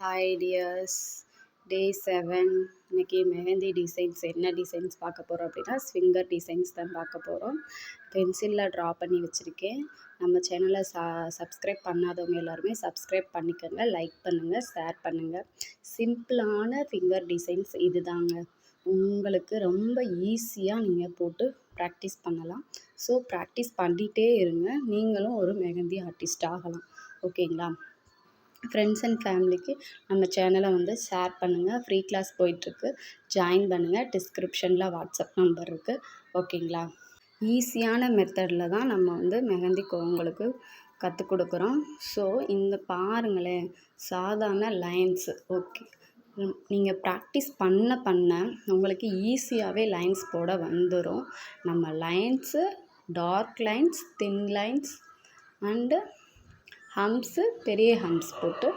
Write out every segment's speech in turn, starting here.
Hi tears, டே 7. இன்றைக்கி mehndi designs என்ன designs பார்க்க போகிறோம் அப்படின்னா ஸ்விங்கர் டிசைன்ஸ் தான் பார்க்க போகிறோம். பென்சிலில் ட்ரா பண்ணி வச்சுருக்கேன். நம்ம சேனலை சப்ஸ்கிரைப் பண்ணாதவங்க எல்லாருமே சப்ஸ்கிரைப் பண்ணிக்கோங்க, லைக் பண்ணுங்கள், ஷேர் பண்ணுங்கள். சிம்பிளான ஃபிங்கர் டிசைன்ஸ் இது தாங்க. உங்களுக்கு ரொம்ப ஈஸியாக நீங்கள் போட்டு ப்ராக்டிஸ் பண்ணலாம். ஸோ ப்ராக்டிஸ் பண்ணிகிட்டே இருங்க, நீங்களும் ஒரு மெஹந்தி ஆர்டிஸ்ட் ஆகலாம். ஓகேங்களா? ஃப்ரெண்ட்ஸ் அண்ட் ஃபேமிலிக்கு நம்ம சேனலை ஷேர் பண்ணுங்கள். ஃப்ரீ கிளாஸ் போயிட்டுருக்கு, ஜாயின் பண்ணுங்கள். டிஸ்கிரிப்ஷனில் வாட்ஸ்அப் நம்பர் இருக்குது. ஓகேங்களா? ஈஸியான மெத்தடில் தான் நம்ம மெஹந்தி உங்களுக்கு கற்றுக் கொடுக்குறோம். ஸோ இந்த பாருங்களேன், சாதாரண லைன்ஸு. ஓகே, நீங்கள் ப்ராக்டிஸ் பண்ண உங்களுக்கு ஈஸியாகவே லைன்ஸ் போட வந்துடும். நம்ம lines dark lines, thin lines and hums, பெரிய ஹம்ஸ் போட்டு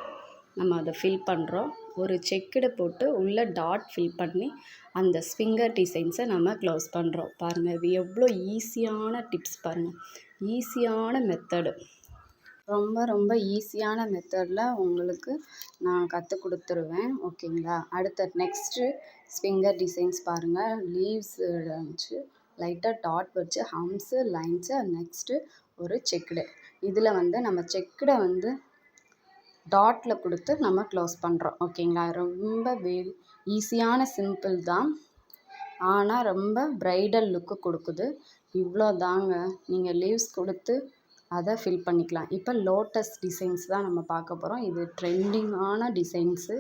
நம்ம அதை ஃபில் பண்ணுறோம். ஒரு செக்குடு போட்டு உள்ளே டாட் ஃபில் பண்ணி அந்த ஸ்விங்கர் டிசைன்ஸை நம்ம க்ளோஸ் பண்ணுறோம். பாருங்கள், இது எவ்வளோ ஈஸியான டிப்ஸ் பாருங்கள். ஈஸியான மெத்தடு, ரொம்ப ஈஸியான மெத்தடில் உங்களுக்கு நான் கற்றுக் கொடுத்துருவேன். ஓகேங்களா? அடுத்த நெக்ஸ்ட்டு ஸ்விங்கர் டிசைன்ஸ் பாருங்கள். லீவ்ஸ் வச்சு லைட்டாக டாட் வச்சு ஹம்ஸு, லைன்ஸு, நெக்ஸ்ட்டு ஒரு செக்குடு. இதில் நம்ம செக்குடை டாட்டில் கொடுத்து நம்ம க்ளோஸ் பண்ணுறோம். ஓகேங்களா? ரொம்ப ஈஸியான சிம்பிள் தான், ஆனால் ரொம்ப ப்ரைடல் லுக்கு கொடுக்குது. இவ்வளோ தாங்க. நீங்கள் லீவ்ஸ் கொடுத்து அதை ஃபில் பண்ணிக்கலாம். இப்போ லோட்டஸ் டிசைன்ஸ் தான் நம்ம பார்க்க போகிறோம். இது ட்ரெண்டிங்கான டிசைன்ஸு.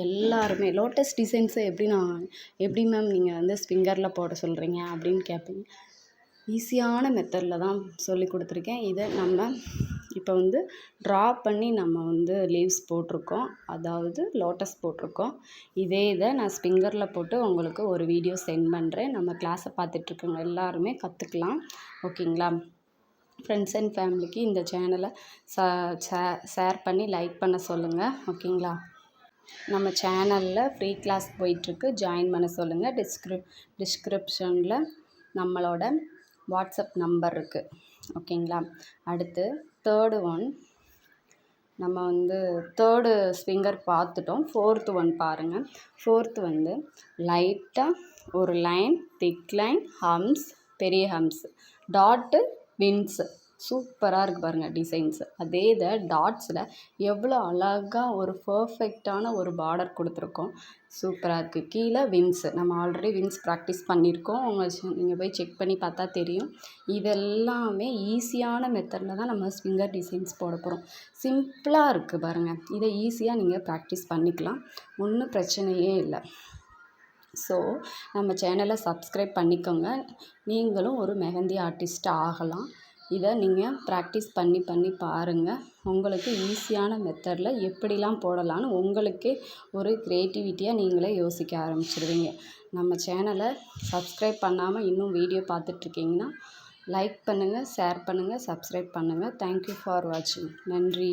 எல்லாருமே லோட்டஸ் டிசைன்ஸை எப்படி மேம் நீங்கள் ஸ்விங்கரில் போட சொல்கிறீங்க அப்படின்னு கேட்பீங்க. ஈஸியான மெத்தடில் தான் சொல்லி கொடுத்துருக்கேன். இதை நம்ம இப்போ ட்ரா பண்ணி நம்ம லீவ்ஸ் போட்டிருக்கோம், அதாவது லோட்டஸ் போட்டிருக்கோம். இதை நான் ஸ்விங்கரில் போட்டு உங்களுக்கு ஒரு வீடியோ சென்ட் பண்ணுறேன். நம்ம கிளாஸை பார்த்துட்ருக்கவங்க எல்லாருமே கற்றுக்கலாம். ஓகேங்களா? ஃப்ரெண்ட்ஸ் அண்ட் ஃபேமிலிக்கு இந்த சேனலை ஷேர் பண்ணி லைக் பண்ண சொல்லுங்கள். ஓகேங்களா? நம்ம சேனலில் ஃப்ரீ கிளாஸ் போயிட்டுருக்கு, ஜாயின் பண்ண சொல்லுங்கள். டிஸ்கிரிப்ஷனில் நம்மளோட வாட்ஸ்அப் நம்பர் இருக்குது. ஓகேங்களா? அடுத்து தேர்டு ஒன், நம்ம தேர்டு ஸ்விங்கர் பார்த்துட்டோம். ஃபோர்த்து ஒன் பாருங்கள். ஃபோர்த்து லைட்டாக ஒரு லைன், திக் லைன், ஹம்ஸ், பெரிய ஹம்ஸ், டாட்டு, வின்ஸு. சூப்பராக இருக்குது பாருங்கள் டிசைன்ஸு. அதே இதை டாட்ஸில் எவ்வளோ அழகாக ஒரு பர்ஃபெக்டான ஒரு பார்டர் கொடுத்துருக்கோம். சூப்பராக இருக்குது. கீழே வின்ஸு, நம்ம ஆல்ரெடி வின்ஸ் ப்ராக்டிஸ் பண்ணியிருக்கோம். நீங்கள் போய் செக் பண்ணி பார்த்தா தெரியும். இதெல்லாமே ஈஸியான மெத்தடில் தான் நம்ம ஸ்விங்கர் டிசைன்ஸ் போட போகிறோம். சிம்பிளாக இருக்குது பாருங்கள். இதை ஈஸியாக நீங்கள் ப்ராக்டிஸ் பண்ணிக்கலாம், ஒன்றும் பிரச்சனையே இல்லை. ஸோ நம்ம சேனலை சப்ஸ்கிரைப் பண்ணிக்கோங்க, நீங்களும் ஒரு மெஹந்தி ஆர்டிஸ்ட் ஆகலாம். இதை நீங்கள் ப்ராக்டிஸ் பண்ணி பாருங்கள். உங்களுக்கு ஈஸியான மெத்தடில் எப்படிலாம் போடலான்னு உங்களுக்கே ஒரு க்ரியேட்டிவிட்டியாக நீங்களே யோசிக்க ஆரம்பிச்சிடுவீங்க. நம்ம சேனலை சப்ஸ்கிரைப் பண்ணாமல் இன்னும் வீடியோ பார்த்துட்ருக்கீங்கன்னா லைக் பண்ணுங்கள், ஷேர் பண்ணுங்கள், சப்ஸ்கிரைப் பண்ணுங்கள். தேங்க்யூ ஃபார் வாட்சிங். நன்றி.